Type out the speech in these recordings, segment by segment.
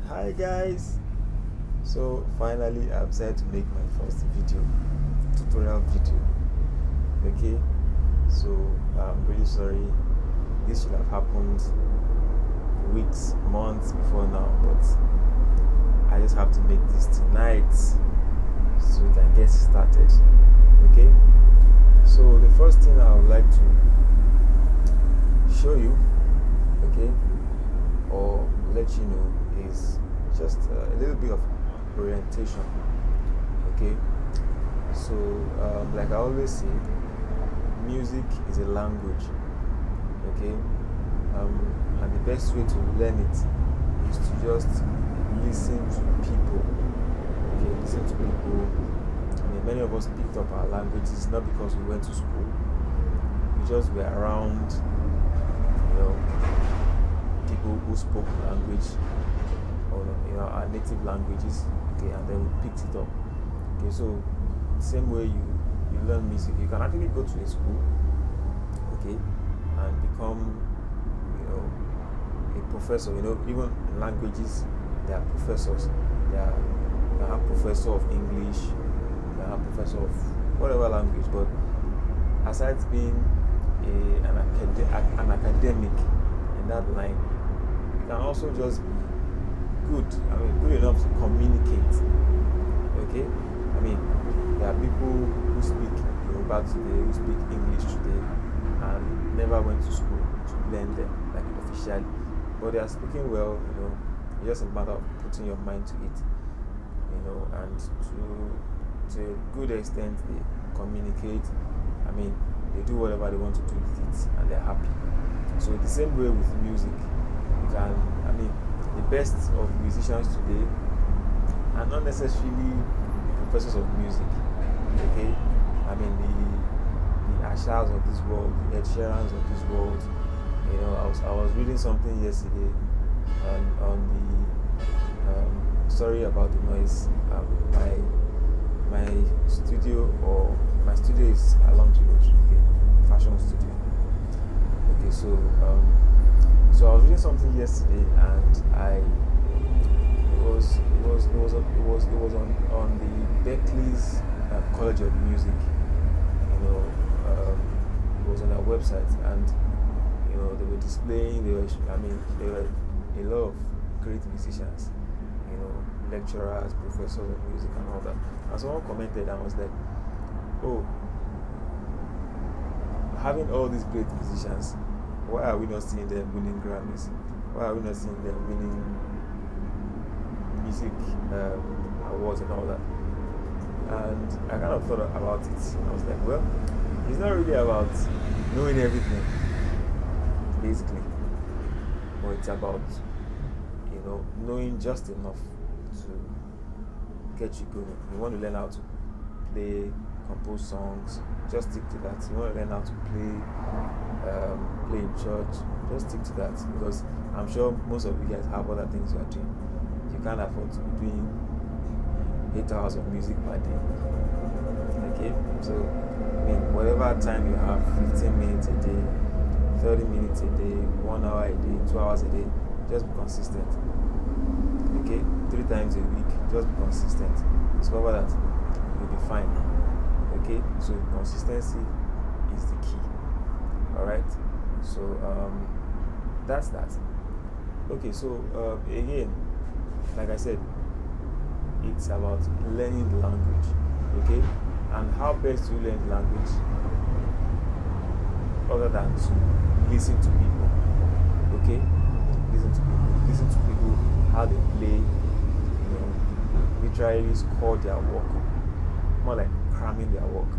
Hi guys, so finally I've decided to make my first tutorial video. Okay, so I'm really sorry, this should have happened weeks, months before now, but I just have to make this tonight so we can get started. Okay, so the first thing I would like to show you, okay, or let you know is just a little bit of orientation. Okay, so like I always say, music is a language. Okay, and the best way to learn it is to just listen to people. Okay, listen to people. I mean, many of us picked up our languages not because we went to school, we just were around, people who spoke language, or our native languages. Okay, and then we picked it up. Okay, so the same way you learn music, you can actually go to a school, okay, and become a professor. Even in languages there are professors. You can have professor of English, you can have professor of whatever language, but aside being an academic in that line, you can also just be good enough to communicate. Okay, I mean, there are people who speak Yoruba today, who speak English today, and never went to school to learn them like officially, but they are speaking well. It's just a matter of putting your mind to it. And to a good extent they communicate. I mean, they do whatever they want to do with it, and they're happy. So the same way with music, the best of musicians today are not necessarily professors of music. Okay, I mean the Ashas of this world, the Ed Sheerans of this world. I was reading something yesterday on the sorry about the noise. My studio is along the road. Okay, fashion studio. Okay, so I was reading something yesterday, and it was on the Berklee's College of Music. It was on their website, and they were displaying. There were a lot of great musicians. Lecturers, professors of music, and all that. And someone commented and was like, "Oh, having all these great musicians, why are we not seeing them winning Grammys? Why are we not seeing them winning music awards and all that?" And I kind of thought about it, and I was like, well, it's not really about knowing everything, basically, but it's about knowing just enough to get you going. You want to learn how to play, compose songs, just stick to that. You want to learn how to play in church, just stick to that, because I'm sure most of you guys have other things you are doing. You can't afford to be doing 8 hours of music per day. Okay, so whatever time you have, 15 minutes a day, 30 minutes a day, 1 hour a day, 2 hours a day, just be consistent. Okay, 3 times a week, just be consistent. Discover that you'll be fine. Okay, so consistency is the key. Alright, so that's that. Okay, so again, like I said, it's about learning the language. Okay, and how best to learn the language other than to listen to people. Okay, listen to people, how they play, literally score their work, more like cramming their work.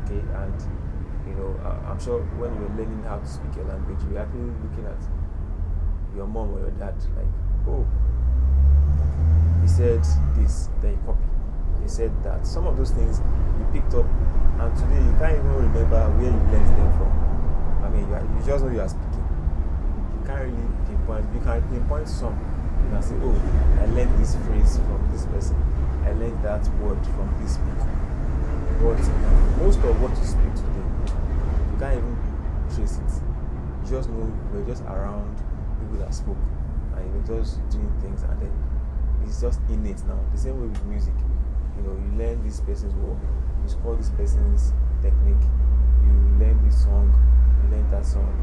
Okay, and I'm sure when you're learning how to speak your language, you're actually looking at your mom or your dad, like, oh, he said this, then you copy. He said that. Some of those things you picked up, and today you can't even remember where you learned them from. You just know you are speaking. You can't really pinpoint. You can pinpoint some. You can say, oh, I learned this phrase from this person. I learned that word from this book. But most of what you speak today, you can't even trace it. You just know you're just around people that spoke, and just doing things, and then it's just innate now. The same way with music, you learn this person's work, you score this person's technique, you learn this song, you learn that song,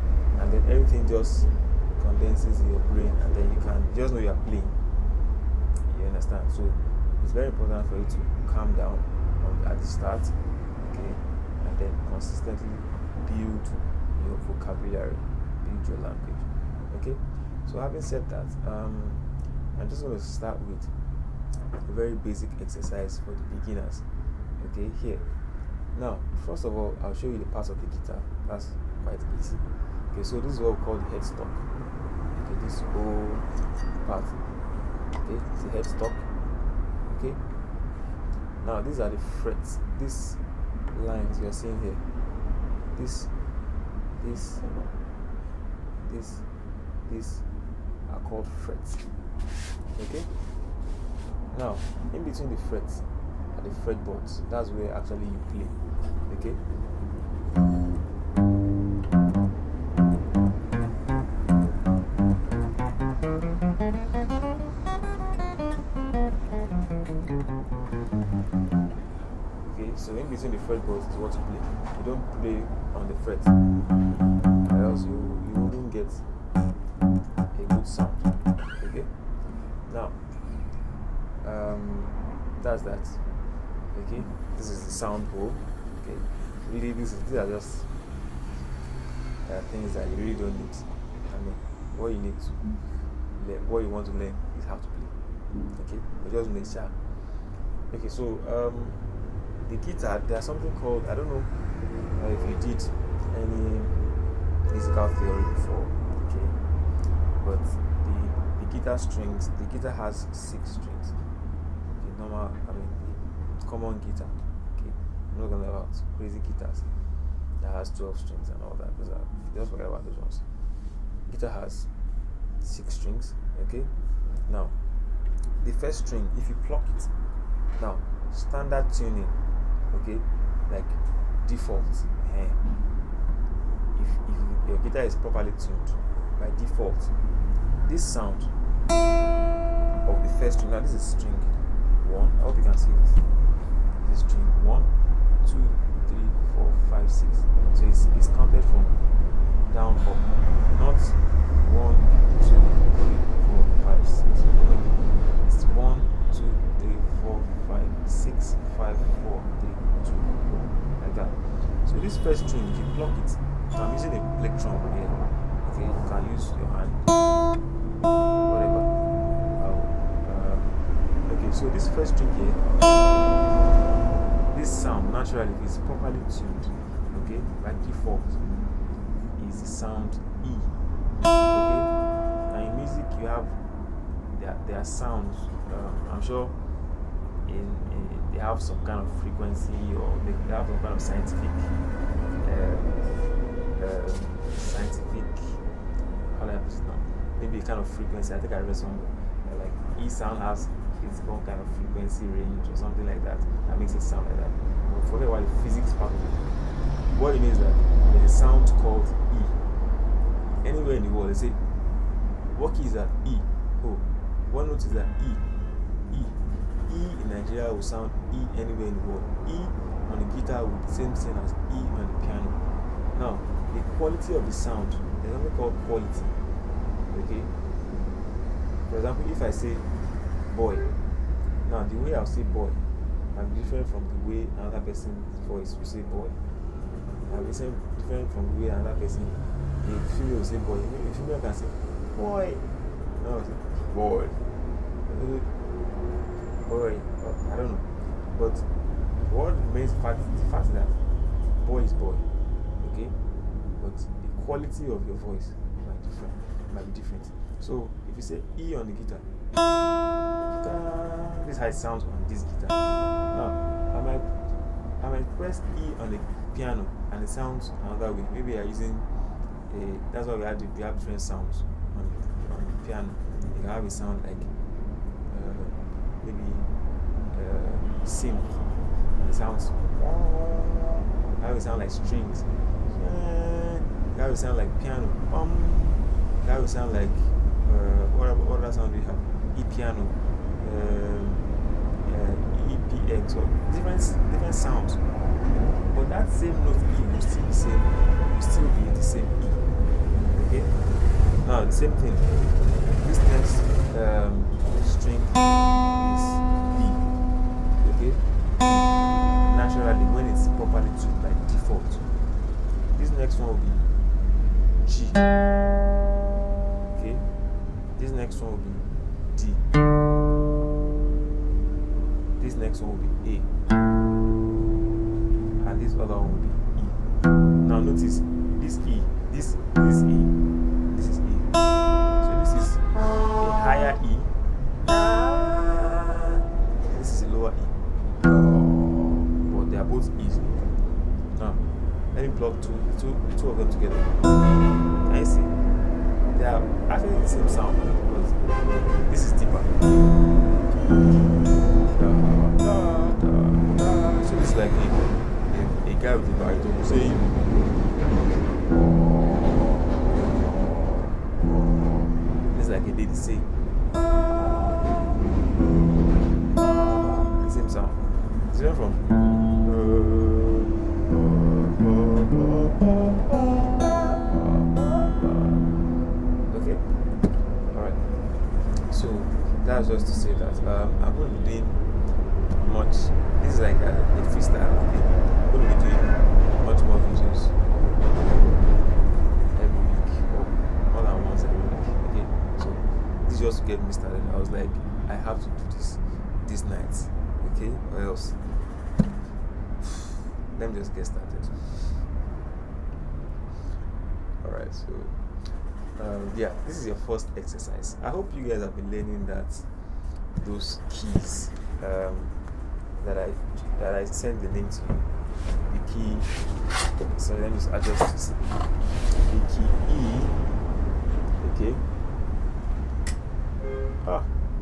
and then everything just condenses in your brain, and then you can just know you're playing. You understand? So it's very important for you to calm down at the start, okay, and then consistently build your vocabulary, build your language. Okay, so having said that, I'm just going to start with a very basic exercise for the beginners. Okay, here. Now, first of all, I'll show you the parts of the guitar. That's quite easy. Okay, so this is what we call the headstock. Okay, this whole part. Okay, it's the headstock. Okay. Now, these are the frets. These lines you're seeing here. These are called frets. Okay. Now, in between the frets are the fretboards. That's where actually you play. Okay. Okay, so in between the fretboards is what you play. You don't play on the frets, or else you wouldn't get a good sound. Okay. Now, that's that. Okay, this is the sound hole. Okay, really, these are just things that you really don't need. I mean, what you need to learn, what you want to learn is how to play. Okay, but just make sure. Okay, so the guitar, there's something called, I don't know if you did any musical theory before. Okay, but the guitar strings, the guitar has 6 strings. The normal, the common guitar. Okay, I'm not gonna about crazy guitars that has 12 strings and all that. Just forget about those ones. Guitar has 6 strings. Okay, now the first string, if you pluck it, now standard tuning, okay, like default, if your guitar is properly tuned by default, this sound of the first string, now this is string 1, I hope you can see this. This is string 1, 2, 3, 4, 5, 6. So it's counted from down up, not 1, 2, 3, 4, 5, 6. It's 1, 2, 3, 4, 5, 6, 5, 4, 3, 2, 1, like that. So this first string, if you pluck it, so I'm using a plectrum here. Okay, you can use your hand, whatever. Okay, so this first string here, this sound naturally, if it's properly tuned, okay, by default, is the sound E. Okay, and in music you have there are sounds. I'm sure they have some kind of frequency, or they have some kind of scientific, how do I put it now? Maybe a kind of frequency. I think I read somewhere like each sound has its own kind of frequency range or something like that makes it sound like that. But forget about the physics part of it. What it means is that there's a sound called E. Anywhere in the world, they say, what key is that? E. Oh, what note is that? E. E. E in Nigeria will sound E anywhere in the world. E on the guitar will be the same thing as E on the piano. Now, the quality of the sound, there's something called quality. Okay? For example, if I say boy, now the way I'll say boy might be different from the way another person's voice will say boy. Might be different from the way another person, the female will say boy. The female can say boy. No, I'll say boy. Boy. I don't know. But what remains the fact that boy is boy. Okay? But the quality of your voice might be different. So if you say E on the guitar, this is how it sounds on this guitar. Now I might press E on the piano and it sounds another way. Maybe you're using that's why we have different sounds on the piano. You can have a sound like maybe synth, and it sounds. You have a sound like strings. You have a sound like piano. You have a sound like what other sound piano, EPX, or different sounds. But that same note E will still be the same E. Okay? Now the same thing. This next string is D. Okay? Naturally, when it's properly tuned by default. This next one will be G. Okay? This next one will be D. This next one will be A. And this other one will be E. Now notice this E, this E, this is E. So this is a higher E. This is a lower E. But they are both E's. Now, let me plug the two of them together. Can you see? They are actually the same sound, but this is deeper. So this is like a guy with a baritone saying, this is like a lady saying. The same sound. It's different from. Okay, alright. So that's just to say that I'm going to be doing much. This is like a freestyle. I'm going to be doing much more videos every week, or more than once every week. Okay, so this is just to get me started. I was like, I have to do this night, okay, or else let me just get started. Alright, so yeah, this is your first exercise. I hope you guys have been learning those keys that I sent the link to you. The key, so let me just adjust this. The key E, okay.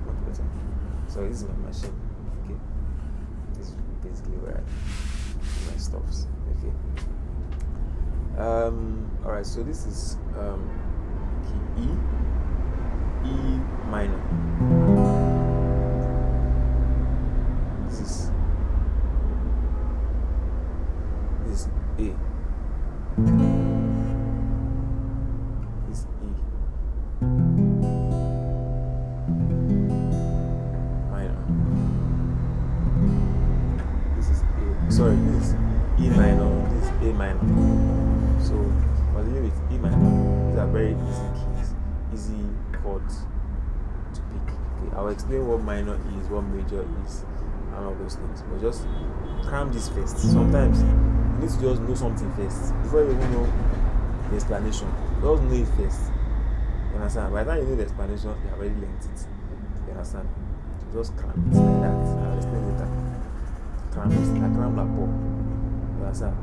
Much better. So this is my machine, okay. This is basically where I do my stuffs, okay. Alright, so this is key E minor. This is A. This E minor. This is A. Sorry, this is E minor. This is A minor. So continue with E minor. These are very easy keys, easy chords to pick. Okay, I'll explain what minor is, what major is, and all those things. But just cram this first. Sometimes you need to just know something first before you even know the explanation. Just know it first. You understand? By the time you know the explanation, you have already learned it. You understand? So just cram it like that. I'll explain later. Cram it. I cram like ball. You understand?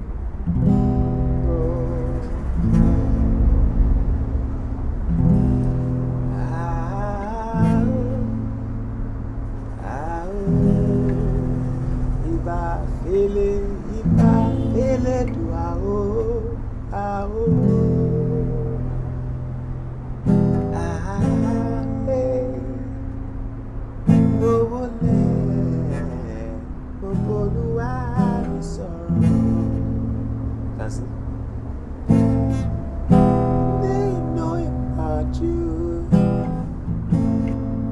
Ele do ao that's it. They know about you.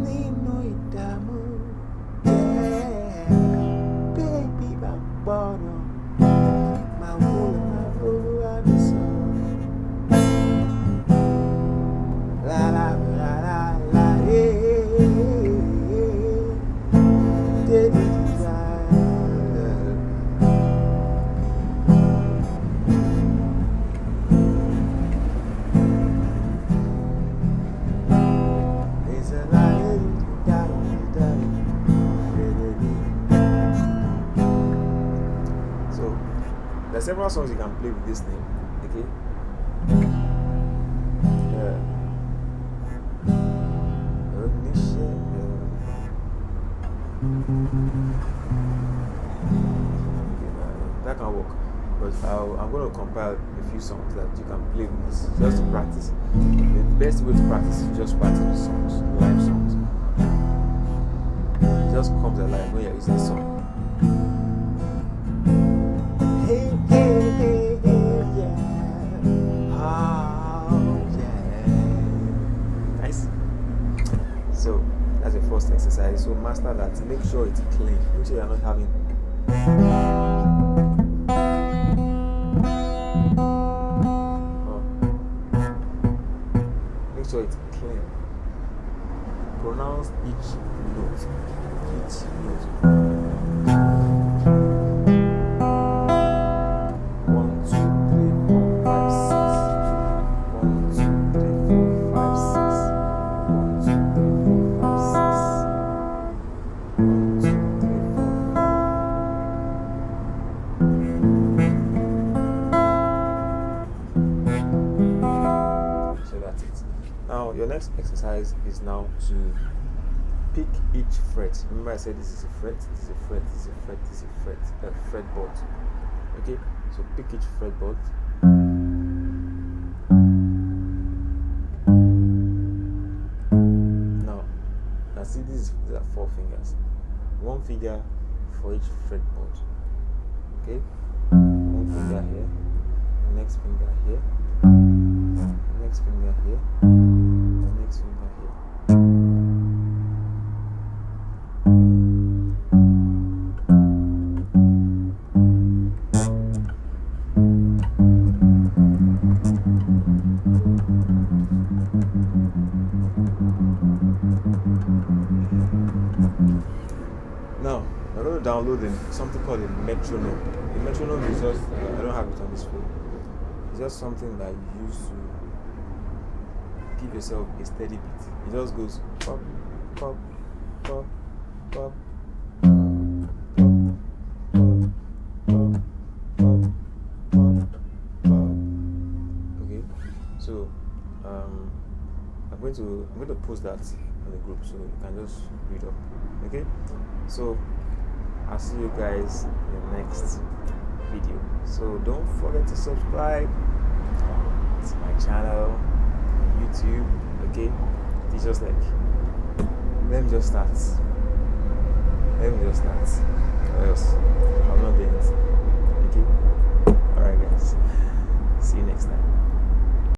They know it, yeah. Baby, I'm born. There are several songs you can play with this name, okay? That can work, but I'm going to compile a few songs that you can play with this, just to practice. The best way to practice is just practice with songs, live songs. just comes alive when you're using the song. Hey, hey, hey, hey, yeah. Oh, yeah. Nice. So that's the first exercise. So master that. Make sure it's clean. Make sure you're not having. Make sure it's clean. Pronounce each note. Each note. 1, 2, 3, 4, 5, 6. 1, 2, 3, 4, 5, 6. 1, 2, 3, 4, 5, 6. 1, 2, 3, 4, 5. So that's it. Now your next exercise is now to pick each fret. Remember I said this is a fret, this is a fret, this is a fret, this is a fret, fretboard. Okay, so pick each fretboard. Now see these are 4 fingers. 1 finger for each fretboard. Okay, 1 finger here, the next finger here, the next finger here, the next finger here. Now, we're going to download something called a metronome. The metronome is just, I don't have it on this phone. It's just something that you use to give yourself a steady beat. It just goes pop, pop, pop, pop, pop, pop, pop, pop, pop, pop. Okay, so I'm going to post that on the group so you can just read up. Okay, so I'll see you guys in the next video. So don't forget to subscribe to my channel on YouTube. Okay, it's just like let me just start. Or else I'm not doing it. Okay, alright guys, see you next time.